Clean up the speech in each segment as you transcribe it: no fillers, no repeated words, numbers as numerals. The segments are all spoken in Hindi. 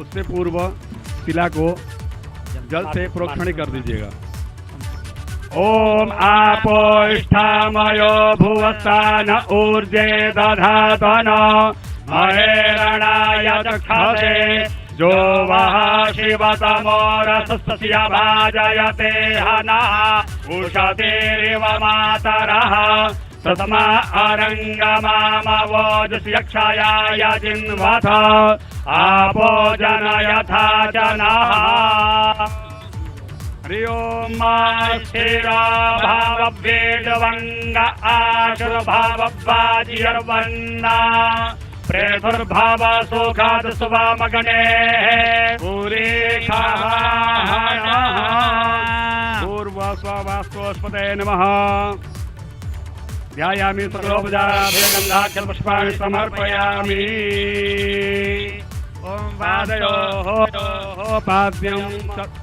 उससे पूर्व शिला को जल से प्रोक्षण कर दीजिएगा। ओम आपोष्ठामयो भुवस्तान ऊर्जे दधातन महेरणाय दक्षसे जो वह शिवतमोरसस्य भाजयते हनः उषतीरिव मातरः तस्मा अरङ्गमामवोजसि यक्षाय जिन्वथ आपो जनयथा जनः। हरि ओम स्थिरा भाववेदवंग आशुर्भाववाजिर्वन्ना प्रेतुर्भाव सुखाद सुवामगणे पूरेशाः पूर्वस्ववास्तुस्पते नमः। ध्यायामि सकलोपचाराभयगन्धाक्षरपुष्पाणि समर्पयामि। ओम पादयोः पाद्यं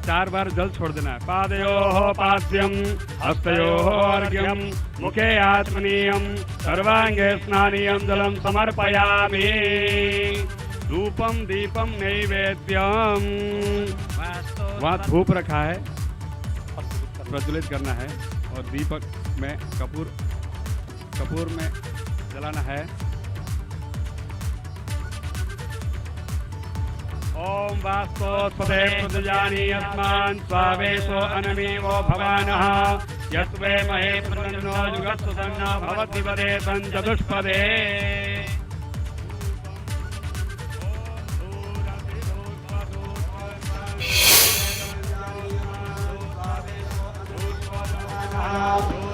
4 बार जल छोड़ देना है। पादयोः पाद्यं हस्तयोः अर्घ्यं मुखे आत्मनीयं सर्वांगे स्नानीयं जलं समर्पयामि। धूपम दीपम नैवेद्यम। वहाँ धूप रखा है, प्रज्वलित करना है और दीपक में कपूर में जलाना है। ओम वास्तोस्पते प्रजानी अस्मान् स्वावेशो अनमीवो भवानः यस्वे महे प्रतन्नो जुगत्सु सन्नो भवति वदे तञ्चतुष्पदे।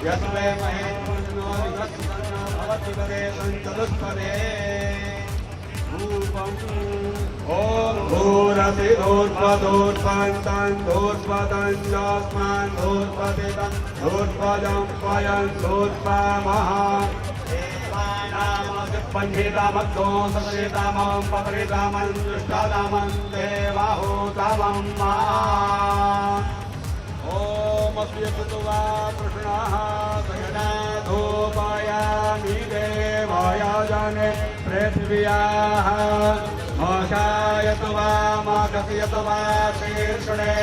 यस्वे महे प्रतन्नो जुगत्सु सन्नो भवति वदे तञ्चतुष्पदे। ओम धूरसिधूर्ध्वधूर्ध्वन्तं धूर्ध्वदञ्जस्मान् धूर्ध्वदितं धूर्ध्वजं स्वयं धूर्ध्वमः। पञ्चेतामग्धो सपरेतामं पपरेतामं दुष्टादामं देवाहूतमं मा। ओम अस्यतुवा कृष्णः सयना धूपयामि देवाय जने पृथिव्याः मोक्षायत वा माकसयत वा शीर्षणे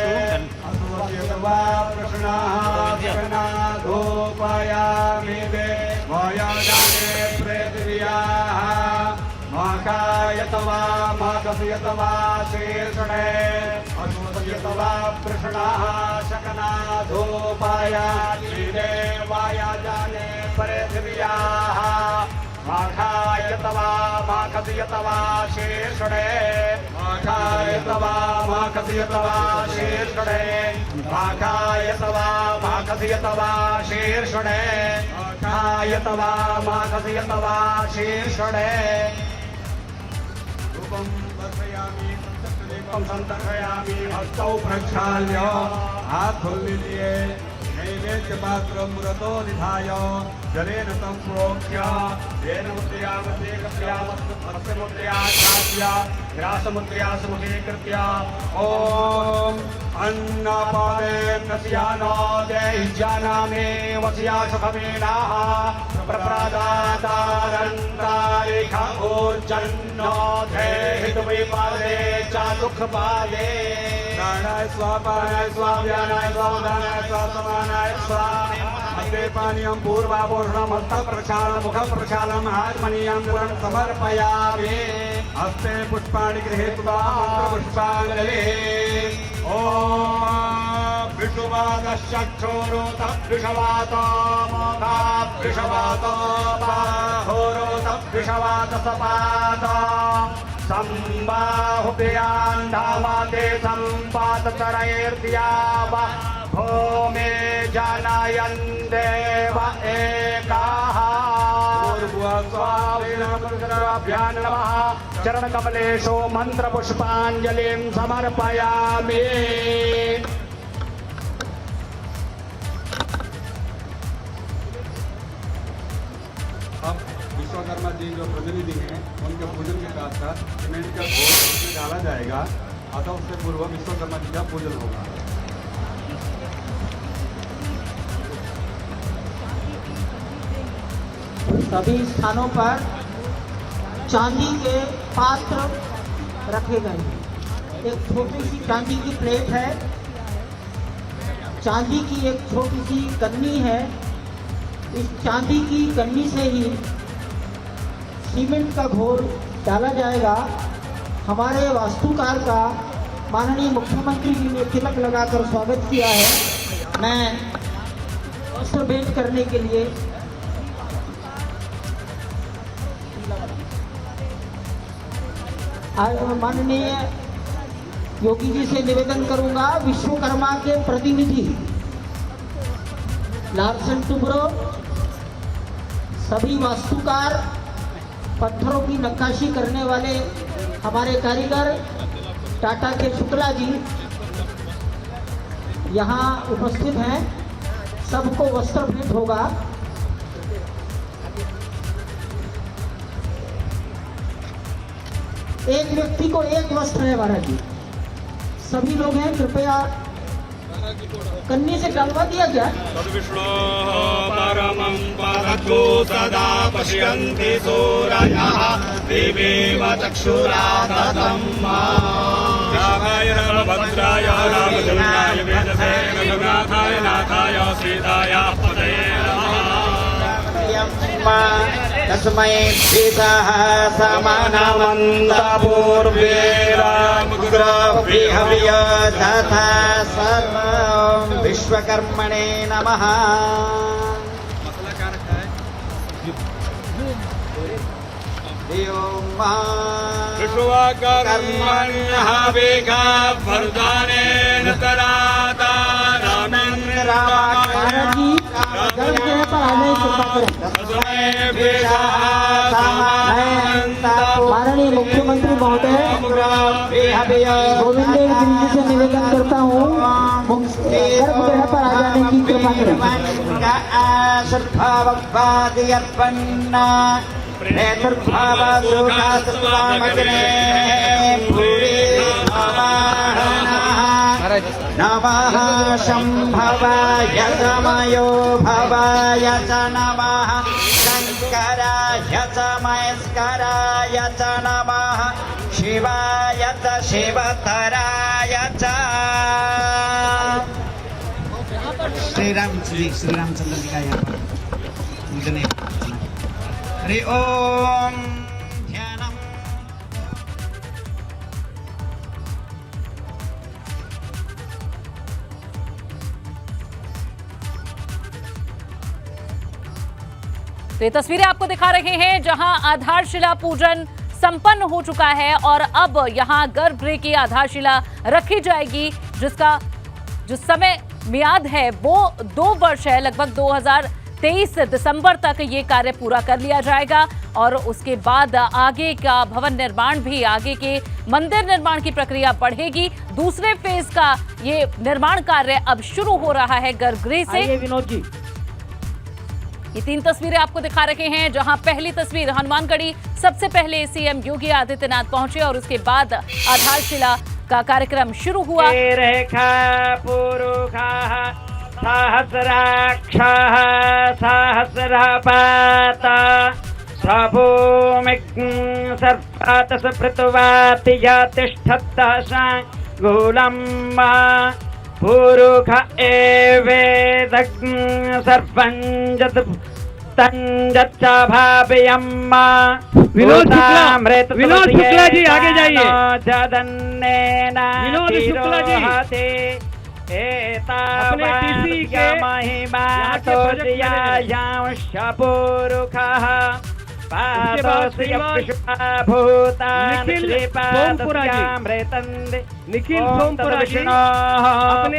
असुरयत वा प्रश्नाः धूपयामि देवाय जने पृथिव्याः मोक्षायत वा माकसयत वा शीर्षणे असुरयत वा प्रश्नाः शकना धूपयामि देवाय जने पृथिव्याः माखायतवा माखसियतवा शीर्षणे माखायतवा माखसियतवा शीर्षणे माखायतवा माखसियतवा शीर्षणे माखायतवा माखसियतवा शीर्षणे। रूपं दर्शयामि दीपं संदर्शयामि हस्तौ प्रक्षाल्य हाथ खोल लीजिए। नैवेद्य पात्र मुरतो निधाय जलेन तं प्रोक्ष्य तेन मुद्रया मध्ये कस्यामस्य मुद्रया चास्य ग्रासमुद्रया समुखे कृत्य ओम अन्नपादेन नस्यानो देह्यानामे वस्या सुखमेनाः प्रप्रदातारन्तारिखा ऊर्जन्नो देहितुविपादे च दुःखपादे। प्राणाय स्वापानाय स्वाव्यानाय स्वावधानाय स्वासमानाय स्वाहा। हस्ते पानीयं पूर्वाभूषणं हस्तप्रक्षालनं मुखप्रक्षालनम् आत्मनीयं जलं समर्पयामि। हस्ते पुष्पाणि गृहीत्वा मन्त्रपुष्पाञ्जलिः। ओम विषुवातश्चक्षुरुतः विषवातो मोघाः विषवातो बाहुरुतः विषवातसपातो सम्बाहुभ्यां धामाते सम्पातचरैर्द्याव भूमे जनयन् देव एकाः। स्वामिनाभ्यां नमः। चरणकमलेषु मन्त्रपुष्पाञ्जलिं समर्पयामि। अब विश्वकर्मा जी जो प्रतिनिधि हैं उनके पूजन के साथ साथ सीमेंट का घोल उसमें डाला जाएगा, अतः उससे पूर्व विश्वकर्मा जी का पूजन होगा। सभी स्थानों पर चांदी के पात्र रखे गए हैं। एक छोटी सी चांदी की प्लेट है, चांदी की एक छोटी सी कन्नी है। इस चांदी की कन्नी से ही सीमेंट का घोल डाला जाएगा। हमारे वास्तुकार का माननीय मुख्यमंत्री जी ने तिलक लगाकर स्वागत किया है। मैं वस्त्र भेंट करने के लिए माननीय योगी जी से निवेदन करूंगा, विश्वकर्मा के प्रतिनिधि लार्सन टुब्रो, सभी वास्तुकार, पत्थरों की नक्काशी करने वाले हमारे कारीगर टाटा के शुक्ला जी यहाँ उपस्थित हैं। सबको वस्त्र भेंट होगा। एक व्यक्ति को एक वस्त्र है महाराज जी। सभी लोग हैं, कृपया कन्नी से डालवा दिया गया। तद्विष्णोः परमं पदतो सदा पश्यन्ति सूरयः देवेव चक्षुराततं राघाय भद्राय रामचन्द्राय वेदसे रघुनाथाय नाथाय सीताय पतये तस्मै पितः समानमन्तपूर्वेरामुग्रविहव्य तथा सर्वं विश्वकर्मणे नमः। विश्वकर्मण्यः वेगा वरदानेन तराता महाराज जी गर्भ गृह पर आने की कृपा करें। माननीय मुख्यमंत्री महोदय गोविंद देव गिरी जी से निवेदन करता हूँ, गर्भ गृह पर आ जाने की कृपा करें। नमः शम्भवाय समयो भवाय च नमः शङ्कराय च महेश्वराय च नमः शिवाय च शिवतराय च। श्री रामचंद्र जी का यहाँ पर पूजन है। हरि ओम। तो ये तस्वीरें आपको दिखा रहे हैं जहां आधारशिला पूजन संपन्न हो चुका है और अब यहां गर्भगृह की आधारशिला रखी जाएगी, जिसका जो समय मियाद है वो 2 वर्ष है। लगभग 2023 दिसंबर तक ये कार्य पूरा कर लिया जाएगा और उसके बाद आगे का भवन निर्माण भी, आगे के मंदिर निर्माण की प्रक्रिया बढ़ेगी। दूसरे फेज का ये निर्माण कार्य अब शुरू हो रहा है गर्भगृह से। विनोद जी, ये 3 तस्वीरें आपको दिखा रहे हैं, जहां पहली तस्वीर हनुमानगढ़ी सबसे पहले सीएम योगी आदित्यनाथ पहुंचे और उसके बाद आधारशिला का कार्यक्रम शुरू हुआ। रेखा पुरुषः सहस्राक्षः सहस्रपाता स्वभूमिं सर्पात् स्मृत्वाति तिष्ठत्तशाङ्गुलं पुरुष एवेदं सर्वं जत् तंजच्च भाव्यम्मा। विनोद शुक्ला जी आगे जाइए। विनोद शुक्ला जी अपने टीसी के महिमा तो निखिल सोमपुरा जी अपने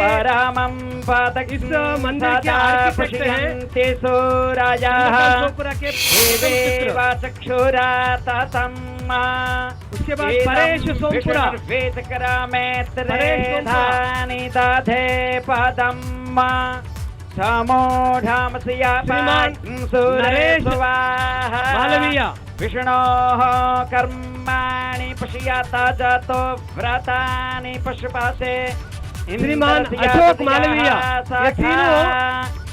इस मंदिर के आर्किटेक्ट हैं। सोमपुरा के उसके बाद परेश सोमपुरा, मालवीय विष्णोः कर्माणि पश्याता जातो व्रतानि पशुपासे श्रीमान अशोक मालवीय, ये तीनों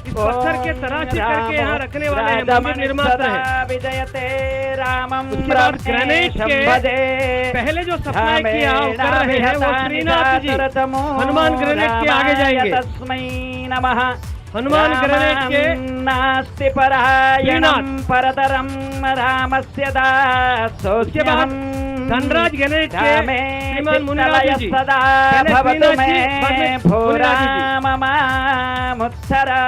इस पत्थर के तराशी करके यहाँ रखने वाले हैं, मंदिर निर्माता है। विजयते रामम उसके बाद ग्रेनाइट के पहले जो सप्लाई किया कर रहे हैं वो श्रीनाथ जी हनुमान ग्रेनाइट के आगे जाएंगे। तस्मै नमः। हनुमान ग्रेनाइट के नास्ति परायणं परतरं रामस्य उसके बाद दासोऽस्म्यहम्। धनराज ग्रेनाइट के श्रीमान मुनिराज जी सदा पहले भवतु श्रीनाथ जी, मे बाद में भो मुनिराज जी। राम मामुत्तरा।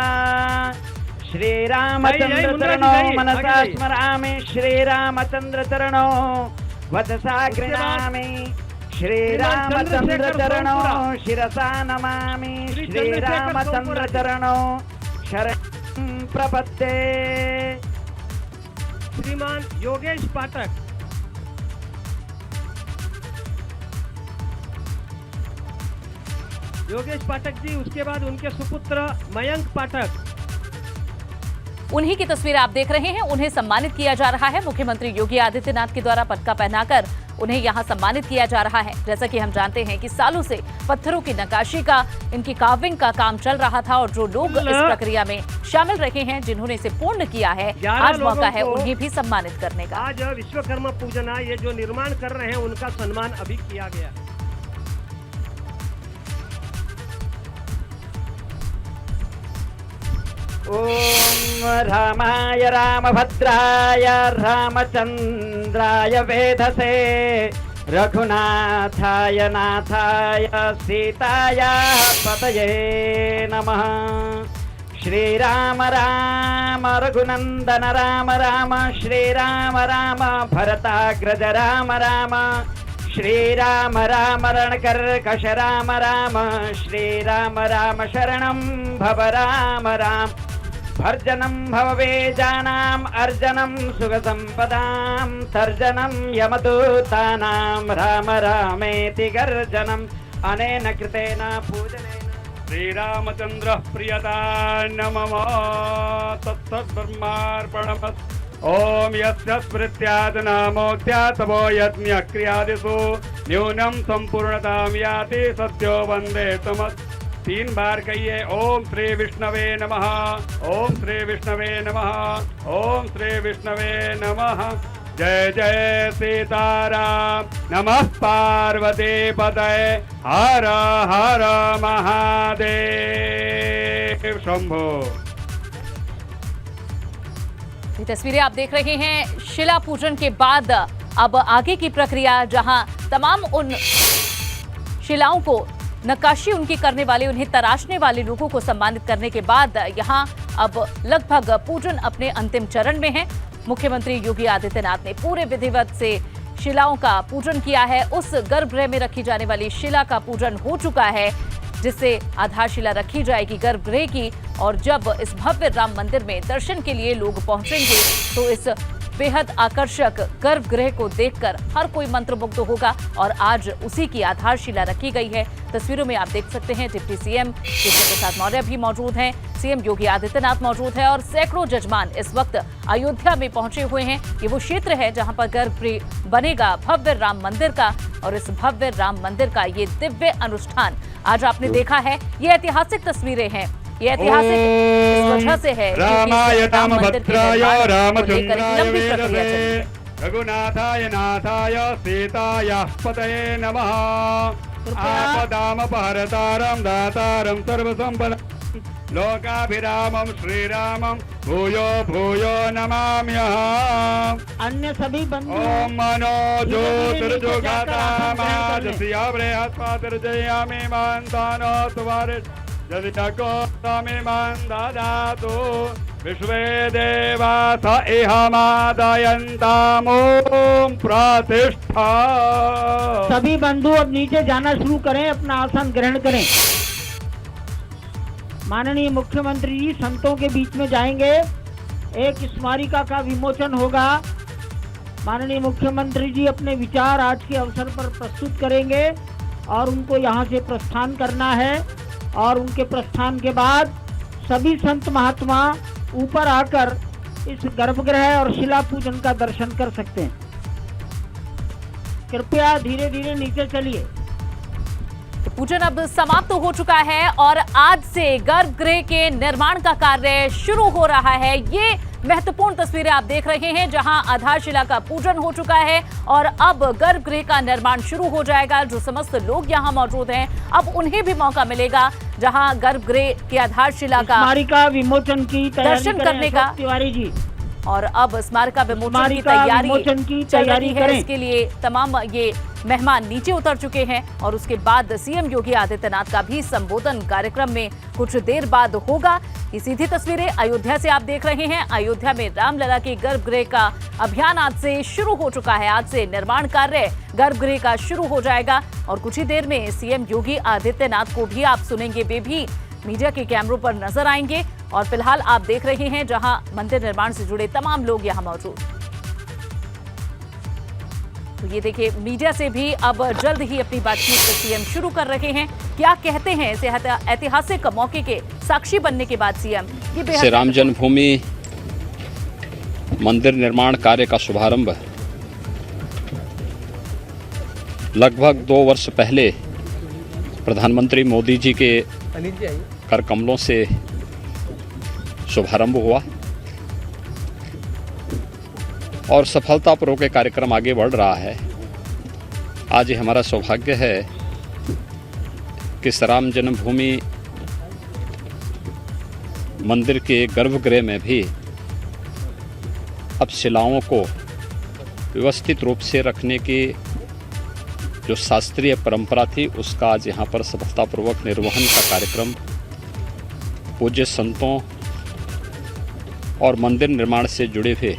श्रीरामचंद्र चरणो मनसा स्मरामि, श्रीरामचंद्र चरणो वदसा गृह्णामि, श्रीरामचंद्र चरणो शिरसा नमामि, श्रीरामचंद्र चरणो शरणं प्रपद्ये। श्रीमान योगेश पाठक, योगेश पाठक जी, उसके बाद उनके सुपुत्र मयंक पाठक। उन्हीं की तस्वीर आप देख रहे हैं। उन्हें सम्मानित किया जा रहा है। मुख्यमंत्री योगी आदित्यनाथ के द्वारा पटका पहनाकर उन्हें यहां सम्मानित किया जा रहा है। जैसा कि हम जानते हैं कि सालों से पत्थरों की नक्काशी का, इनकी कार्विंग का काम चल रहा था और जो लोग इस प्रक्रिया में शामिल रहे हैं, जिन्होंने इसे पूर्ण किया है, आज मौका है उन्हें भी सम्मानित करने का। आज विश्वकर्मा पूजना, ये जो निर्माण कर रहे हैं उनका सम्मान अभी किया गया है। ओम रामाय रामभद्राय रामचंद्राय वेधसे, रघुनाथाय नाथाय सीताय पतये नमः। श्रीराम राम रघुनंदन राम राम, श्रीराम राम भरताग्रज राम राम, श्रीराम राम रणकर्कश राम राम, श्रीराम राम शरणं भव राम राम। भर्जनं भववेजानाम् अर्जनं सुखसम्पदां, तर्जनं यमदूतानां राम रामेति गर्जनम्, अनेन कृतेन पूजनेन श्रीरामचंद्र प्रियता नमः। तत्सद्ब्रह्मार्पणमस्तु। ओम यस्य स्मृत्यात् नामोक्त्यातवो यज्ञक्रियादिषु न्यूनं संपूर्णतां याति सत्यो वन्दे तमस्। 3 बार कहिए ओम श्री विष्णवे नमः, ओम श्री विष्णवे नमः, ओम श्री विष्णवे नमः। जय जय सीताराम। नमः पार्वती पतये, हर हर महादेव शंभो। ये तस्वीरें आप देख रहे हैं शिला पूजन के बाद अब आगे की प्रक्रिया, जहां तमाम उन शिलाओं को नक्काशी उनकी करने वाले, उन्हें तराशने वाले लोगों को सम्मानित करने के बाद यहां अब लगभग पूजन अपने अंतिम चरण में है। मुख्यमंत्री योगी आदित्यनाथ ने पूरे विधिवत से शिलाओं का पूजन किया है। उस गर्भगृह में रखी जाने वाली शिला का पूजन हो चुका है, जिससे आधारशिला रखी जाएगी गर्भगृह की। और जब इस भव्य राम मंदिर में दर्शन के लिए लोग पहुंचेंगे तो इस बेहद आकर्षक गर्भगृह को देखकर हर कोई मंत्रमुग्ध होगा। और आज उसी की आधारशिला रखी गई है। तस्वीरों में आप देख सकते हैं डिप्टी सीएम केशव प्रसाद मौर्य भी मौजूद हैं, सीएम योगी आदित्यनाथ मौजूद है और सैकड़ों जजमान इस वक्त अयोध्या में पहुंचे हुए हैं। ये वो क्षेत्र है जहां पर गर्भगृह बनेगा भव्य राम मंदिर का। और इस भव्य राम मंदिर का ये दिव्य अनुष्ठान आज आपने देखा है। ये ऐतिहासिक तस्वीरें हैं। ये ऐतिहासिक इस वजह से है रामाय रामभद्राय रामचंद्राय लंबी प्रक्रिया चली वेधसे, है। रघुनाथाय नाथाय सीताय पतये नमः। आपदामपहरतारं दातारं सर्वसम्पदां, लोकाभिरामं श्रीरामं भूयो भूयो नमाम्यहम्। अन्य सभी बंधु ओम मनो ज्योतिर्जुगातामाजसिया बृहस्पतिर्जयामि मान्तानो सुवारिष्ठ यदि तकोतामि मान्दादातु विश्वे देवा स इहमादयन्तामोम प्रतिष्ठा। सभी बंधु अब नीचे जाना शुरू करें, अपना आसन ग्रहण करें। माननीय मुख्यमंत्री जी संतों के बीच में जाएंगे। एक स्मारिका का विमोचन होगा। माननीय मुख्यमंत्री जी अपने विचार आज के अवसर पर प्रस्तुत करेंगे और उनको यहाँ से प्रस्थान करना है। और उनके प्रस्थान के बाद सभी संत महात्मा ऊपर आकर इस गर्भगृह और शिला पूजन का दर्शन कर सकते हैं। कृपया धीरे धीरे नीचे चलिए। पूजन अब समाप्त हो चुका है और आज से गर्भगृह के निर्माण का कार्य शुरू हो रहा है। ये महत्वपूर्ण तस्वीरें आप देख रहे हैं जहां आधारशिला का पूजन हो चुका है और अब गर्भगृह का निर्माण शुरू हो जाएगा। जो समस्त लोग यहां मौजूद हैं अब उन्हें भी मौका मिलेगा जहां गर्भगृह की आधारशिला का विमोचन की दर्शन करने का। तिवारी जी, और अब स्मारका विमोचन की तैयारी है। इसके लिए तमाम ये मेहमान नीचे उतर चुके हैं और उसके बाद सीएम योगी आदित्यनाथ का भी संबोधन कार्यक्रम में कुछ देर बाद होगा। ये सीधी तस्वीरें अयोध्या से आप देख रहे हैं। अयोध्या में रामलला के गर्भगृह का अभियान आज से शुरू हो चुका है। आज से निर्माण कार्य गर्भगृह का शुरू हो जाएगा और कुछ ही देर में सीएम योगी आदित्यनाथ को भी आप सुनेंगे। वे भी मीडिया के कैमरों पर नजर आएंगे और फिलहाल आप देख रहे हैं जहां मंदिर निर्माण से जुड़े तमाम लोग यहां मौजूद। तो ये देखिए मीडिया से भी अब जल्द ही अपनी बातचीत सीएम शुरू कर रहे हैं। क्या कहते हैं इस ऐतिहासिक मौके के साक्षी बनने के बाद सीएम? श्री राम जन्मभूमि मंदिर निर्माण कार्य का शुभारंभ लगभग 2 वर्ष पहले प्रधानमंत्री मोदी जी के कर कमलों से शुभारंभ हुआ और सफलतापूर्वक ये कार्यक्रम आगे बढ़ रहा है। आज ये हमारा सौभाग्य है कि श्री राम जन्मभूमि मंदिर के गर्भगृह में भी अब शिलाओं को व्यवस्थित रूप से रखने की जो शास्त्रीय परंपरा थी उसका आज यहाँ पर सफलतापूर्वक निर्वहन का कार्यक्रम पूज्य संतों और मंदिर निर्माण से जुड़े हुए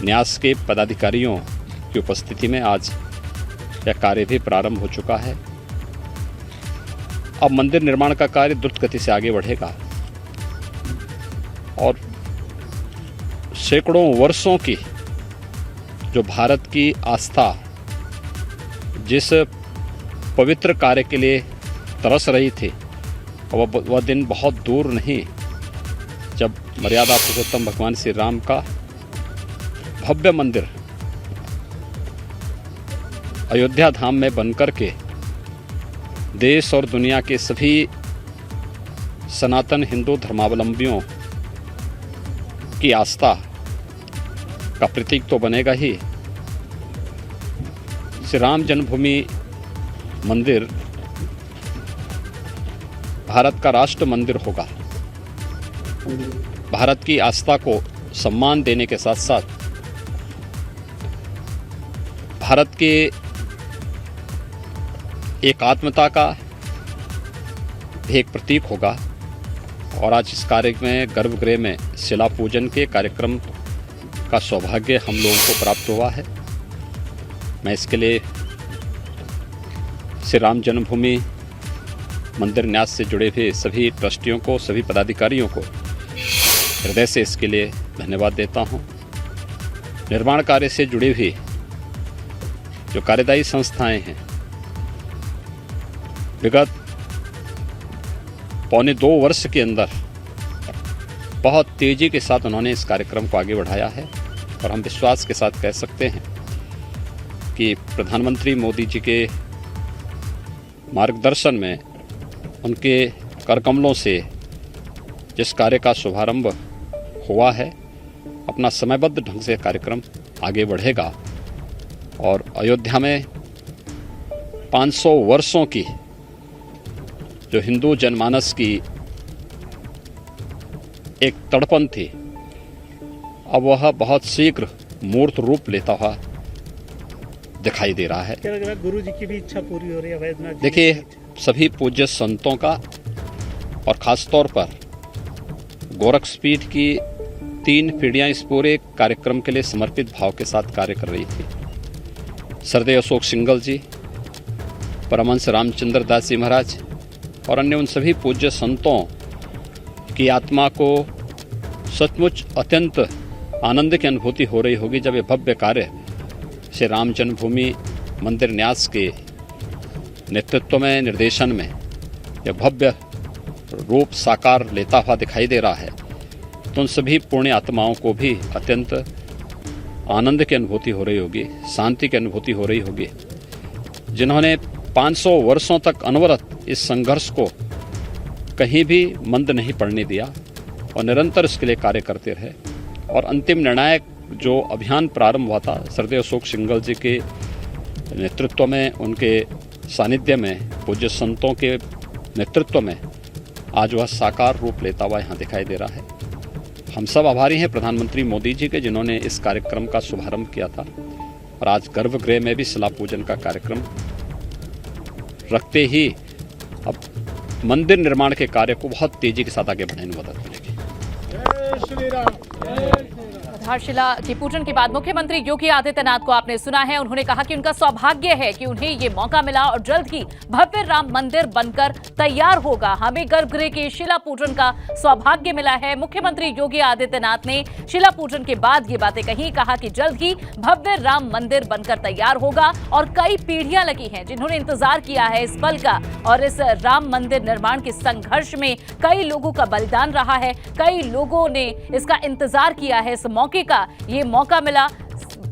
न्यास के पदाधिकारियों की उपस्थिति में आज यह कार्य भी प्रारंभ हो चुका है। अब मंदिर निर्माण का कार्य द्रुत गति से आगे बढ़ेगा और सैकड़ों वर्षों की जो भारत की आस्था जिस पवित्र कार्य के लिए तरस रही थी वह दिन बहुत दूर नहीं जब मर्यादा पुरुषोत्तम भगवान श्री राम का भव्य मंदिर अयोध्या धाम में बनकर के देश और दुनिया के सभी सनातन हिंदू धर्मावलंबियों की आस्था का प्रतीक तो बनेगा ही। श्री राम जन्मभूमि मंदिर भारत का राष्ट्र मंदिर होगा। भारत की आस्था को सम्मान देने के साथ साथ भारत के एकात्मता का एक प्रतीक होगा। और आज इस कार्य में गर्भगृह में शिला पूजन के कार्यक्रम का सौभाग्य हम लोगों को प्राप्त हुआ है। मैं इसके लिए श्री राम जन्मभूमि मंदिर न्यास से जुड़े हुए सभी ट्रस्टियों को, सभी पदाधिकारियों को हृदय से इसके लिए धन्यवाद देता हूं। निर्माण कार्य से जुड़ी हुई जो कार्यदायी संस्थाएं हैं विगत पौने 2 वर्ष के अंदर बहुत तेजी के साथ उन्होंने इस कार्यक्रम को आगे बढ़ाया है और हम विश्वास के साथ कह सकते हैं कि प्रधानमंत्री मोदी जी के मार्गदर्शन में उनके करकमलों से जिस कार्य का शुभारंभ हुआ है अपना समयबद्ध ढंग से कार्यक्रम आगे बढ़ेगा और अयोध्या में 500 वर्षों की जो हिंदू जनमानस की एक तड़पन थी अब वह बहुत शीघ्र मूर्त रूप लेता हुआ दिखाई दे रहा है। गुरु जी की भी इच्छा पूरी हो रही है वैद्यनाथ। देखिए सभी पूज्य संतों का और खास तौर पर गोरक्षपीठ की 3 पीढ़ियां इस पूरे कार्यक्रम के लिए समर्पित भाव के साथ कार्य कर रही थी। सरदेव अशोक सिंगल जी, परमहंस रामचंद्र दास जी महाराज और अन्य उन सभी पूज्य संतों की आत्मा को सचमुच अत्यंत आनंद की अनुभूति हो रही होगी जब ये भव्य कार्य श्री राम जन्मभूमि मंदिर न्यास के नेतृत्व में, निर्देशन में यह भव्य रूप साकार लेता हुआ दिखाई दे रहा है। तो उन सभी पुण्य आत्माओं को भी अत्यंत आनंद की अनुभूति हो रही होगी, शांति की अनुभूति हो रही होगी, जिन्होंने 500 वर्षों तक अनवरत इस संघर्ष को कहीं भी मंद नहीं पड़ने दिया और निरंतर इसके लिए कार्य करते रहे। और अंतिम निर्णायक जो अभियान प्रारंभ हुआ था श्रद्धेय अशोक सिंघल जी के नेतृत्व में, उनके सानिध्य में, पूज्य संतों के नेतृत्व में आज वह साकार रूप लेता हुआ यहाँ दिखाई दे रहा है। हम सब आभारी हैं प्रधानमंत्री मोदी जी के, जिन्होंने इस कार्यक्रम का शुभारंभ किया था और आज गर्भगृह में भी शिला पूजन का कार्यक्रम रखते ही अब मंदिर निर्माण के कार्य को बहुत तेजी के साथ आगे बढ़ाने में मदद मिलेगी। आधारशिला की पूजन के बाद मुख्यमंत्री योगी आदित्यनाथ को आपने सुना है। उन्होंने कहा कि उनका सौभाग्य है कि उन्हें ये मौका मिला और जल्द ही भव्य राम मंदिर बनकर तैयार होगा। हमें गर्भगृह के शिला पूजन का सौभाग्य मिला है। मुख्यमंत्री योगी आदित्यनाथ ने शिला पूजन के बाद ये बातें कही, कहा कि जल्द ही भव्य राम मंदिर बनकर तैयार होगा और कई पीढ़ियां लगी हैं जिन्होंने इंतजार किया है इस पल का। और इस राम मंदिर निर्माण के संघर्ष में कई लोगों का बलिदान रहा है, कई लोगों ने इसका इंतजार किया है। इस मौके का ये मौका मिला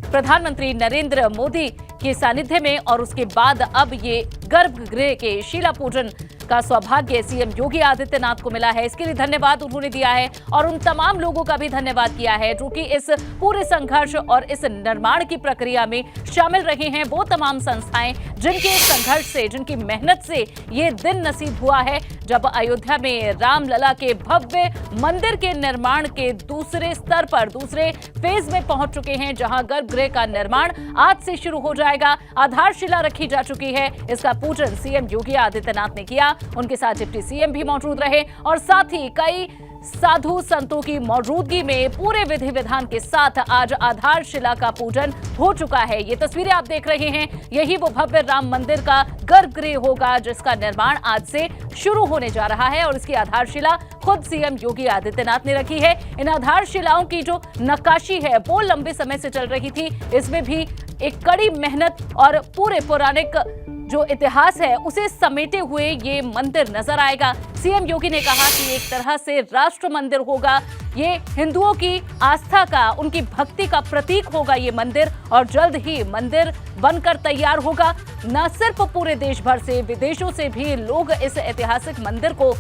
प्रधानमंत्री नरेंद्र मोदी के सानिध्य में और उसके बाद अब ये गर्भगृह के शिला पूजन का सौभाग्य सीएम योगी आदित्यनाथ को मिला है। इसके लिए धन्यवाद उन्होंने दिया है और उन तमाम लोगों का भी धन्यवाद किया है जो कि इस पूरे संघर्ष और इस निर्माण की प्रक्रिया में शामिल रहे हैं। वो तमाम संस्थाएं जिनके संघर्ष से, जिनकी मेहनत से ये दिन नसीब हुआ है जब अयोध्या में रामलला के भव्य मंदिर के निर्माण के दूसरे स्तर पर, दूसरे फेज में पहुंच चुके हैं, जहां गर्भगृह का निर्माण आज से शुरू हो जाएगा। आधारशिला रखी जा चुकी है। इसका पूजन सीएम योगी आदित्यनाथ ने किया। उनके साथ डिप्टी सीएम भी मौजूद रहे और साथ ही कई साधु संतों की मौजूदगी में पूरे विधि विधान के साथ आज आधारशिला का पूजन हो चुका है। ये तस्वीरें आप देख रहे हैं, यही वो भव्य राम मंदिर का गर्भगृह होगा जिसका निर्माण आज से शुरू होने जा रहा है और इसकी आधारशिला खुद सीएम योगी आदित्यनाथ ने रखी है। इन आधारशिलाओं की जो नक्काशी है वो लंबे समय से चल रही थी। इसमें भी एक कड़ी मेहनत और पूरे पौराणिक जो इतिहास है उसे समेटे हुए ये मंदिर नजर आएगा। सीएम योगी ने कहा कि एक तरह से राष्ट्र मंदिर होगा। ये हिंदुओं की आस्था का, उनकी भक्ति का प्रतीक होगा ये मंदिर और जल्द ही मंदिर बनकर तैयार होगा। न सिर्फ पूरे देश भर से, विदेशों से भी लोग इस ऐतिहासिक मंदिर को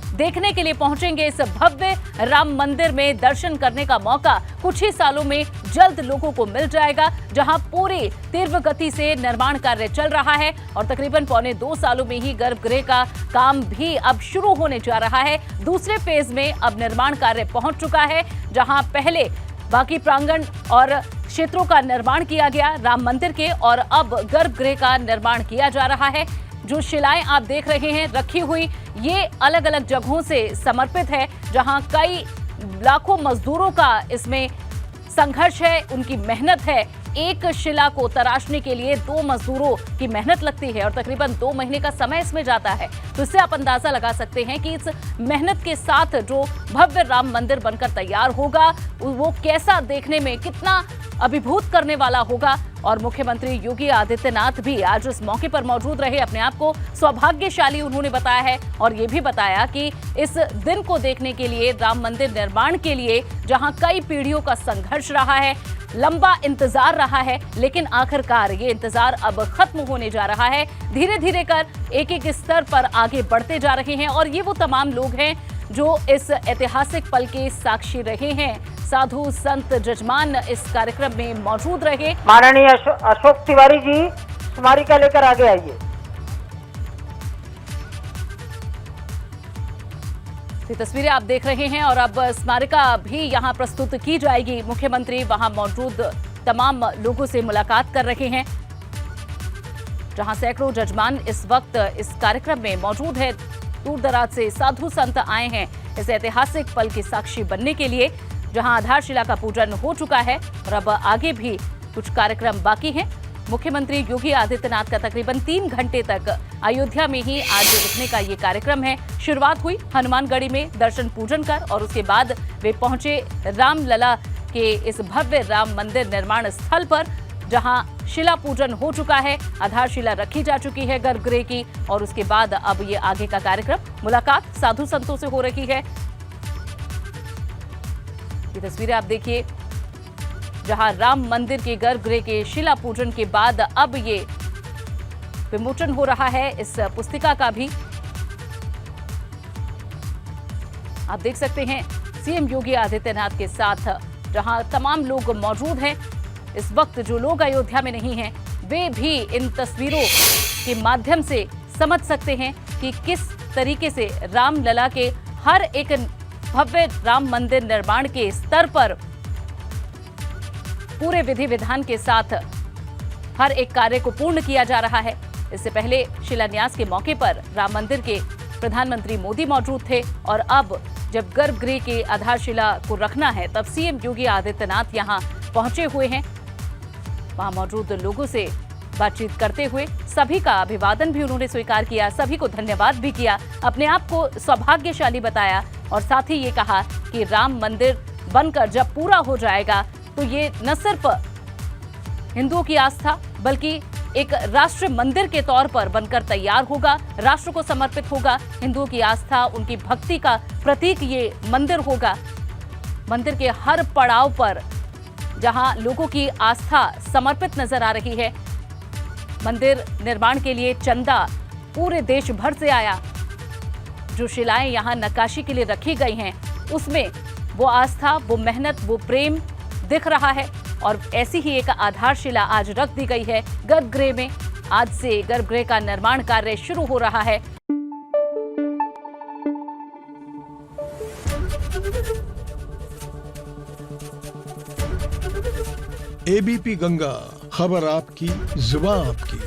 देखने के लिए पहुंचेंगे। इस भव्य राम मंदिर में दर्शन करने का मौका कुछ ही सालों में जल्द लोगों को मिल जाएगा, जहां पूरी तीव्र गति से निर्माण कार्य चल रहा है और तकरीबन 1.25 सालों में ही गर्भगृह का काम भी अब शुरू होने जा रहा है। दूसरे फेज में अब निर्माण कार्य पहुंच चुका है, जहां पहले बाकी प्रांगण और क्षेत्रों का निर्माण किया गया राम मंदिर के और अब गर्भगृह का निर्माण किया जा रहा है। जो शिलाएं आप देख रहे हैं रखी हुई, ये अलग अलग जगहों से समर्पित है, जहां कई लाखों मजदूरों का इसमें संघर्ष है, उनकी मेहनत है। एक शिला को तराशने के लिए 2 मजदूरों की मेहनत लगती है और तकरीबन 2 महीने का समय इसमें जाता है। तो इससे आप अंदाजा लगा सकते हैं कि इस मेहनत के साथ जो भव्य राम मंदिर बनकर तैयार होगा वो कैसा, देखने में कितना अभिभूत करने वाला होगा। और मुख्यमंत्री योगी आदित्यनाथ भी आज इस मौके पर मौजूद रहे। अपने आप को सौभाग्यशाली उन्होंने बताया है और ये भी बताया कि इस दिन को देखने के लिए, राम मंदिर निर्माण के लिए, जहां कई पीढ़ियों का संघर्ष रहा है, लंबा इंतजार रहा है, लेकिन आखिरकार ये इंतजार अब खत्म होने जा रहा है। धीरे धीरे कर एक एक स्तर पर आगे बढ़ते जा रहे हैं और ये वो तमाम लोग हैं जो इस ऐतिहासिक पल के साक्षी रहे हैं। साधु संत जजमान इस कार्यक्रम में मौजूद रहे। माननीय अशोक तिवारी जी स्मारिका लेकर आगे आइए। ये तस्वीरें आप देख रहे हैं और अब स्मारिका भी यहां प्रस्तुत की जाएगी। मुख्यमंत्री वहां मौजूद तमाम लोगों से मुलाकात कर रहे हैं, जहां सैकड़ों जजमान इस वक्त इस कार्यक्रम में मौजूद है। दूर दराज से साधु संत आए हैं इस ऐतिहासिक पल के साक्षी बनने के लिए, जहां आधारशिला का पूजन हो चुका है और अब आगे भी कुछ कार्यक्रम बाकी हैं। मुख्यमंत्री योगी आदित्यनाथ का तकरीबन 3 घंटे तक अयोध्या में ही आज रुकने का ये कार्यक्रम है। शुरुआत हुई हनुमानगढ़ी में दर्शन पूजन कर और उसके बाद वे पहुंचे रामलला के इस भव्य राम मंदिर निर्माण स्थल पर, जहां शिला पूजन हो चुका है, आधारशिला रखी जा चुकी है गर्भगृह की और उसके बाद अब ये आगे का कार्यक्रम, मुलाकात साधु संतों से हो रही है। ये तस्वीरें आप देखिए, जहां राम मंदिर के गर्भगृह के शिला पूजन के बाद अब ये विमोचन हो रहा है इस पुस्तिका का भी। आप देख सकते हैं सीएम योगी आदित्यनाथ के साथ जहां तमाम लोग मौजूद हैं। इस वक्त जो लोग अयोध्या में नहीं हैं वे भी इन तस्वीरों के माध्यम से समझ सकते हैं कि किस तरीके से रामलला के हर एक भव्य राम मंदिर निर्माण के स्तर पर पूरे विधि विधान के साथ हर एक कार्य को पूर्ण किया जा रहा है। इससे पहले शिलान्यास के मौके पर राम मंदिर के प्रधानमंत्री मोदी मौजूद थे और अब जब गर्भगृह की आधारशिला को रखना है तब सीएम योगी आदित्यनाथ यहां पहुंचे हुए हैं। वहां मौजूद लोगों से बातचीत करते हुए सभी का अभिवादन भी उन्होंने स्वीकार किया, सभी को धन्यवाद भी किया, अपने आप को सौभाग्यशाली बताया और साथ ही ये कहा कि राम मंदिर बनकर जब पूरा हो जाएगा तो ये न सिर्फ हिंदुओं की आस्था बल्कि एक राष्ट्र मंदिर के तौर पर बनकर तैयार होगा, राष्ट्र को समर्पित होगा। हिंदुओं की आस्था, उनकी भक्ति का प्रतीक ये मंदिर होगा। मंदिर के हर पड़ाव पर जहां लोगों की आस्था समर्पित नजर आ रही है, मंदिर निर्माण के लिए चंदा पूरे देश भर से आया। जो शिलाएं यहां नक्काशी के लिए रखी गई हैं उसमें वो आस्था, वो मेहनत, वो प्रेम दिख रहा है और ऐसी ही एक आधारशिला आज रख दी गई है गर्भगृह में। आज से गर्भगृह का निर्माण कार्य शुरू हो रहा है। एबीपी गंगा, खबर आपकी, जुबान आपकी।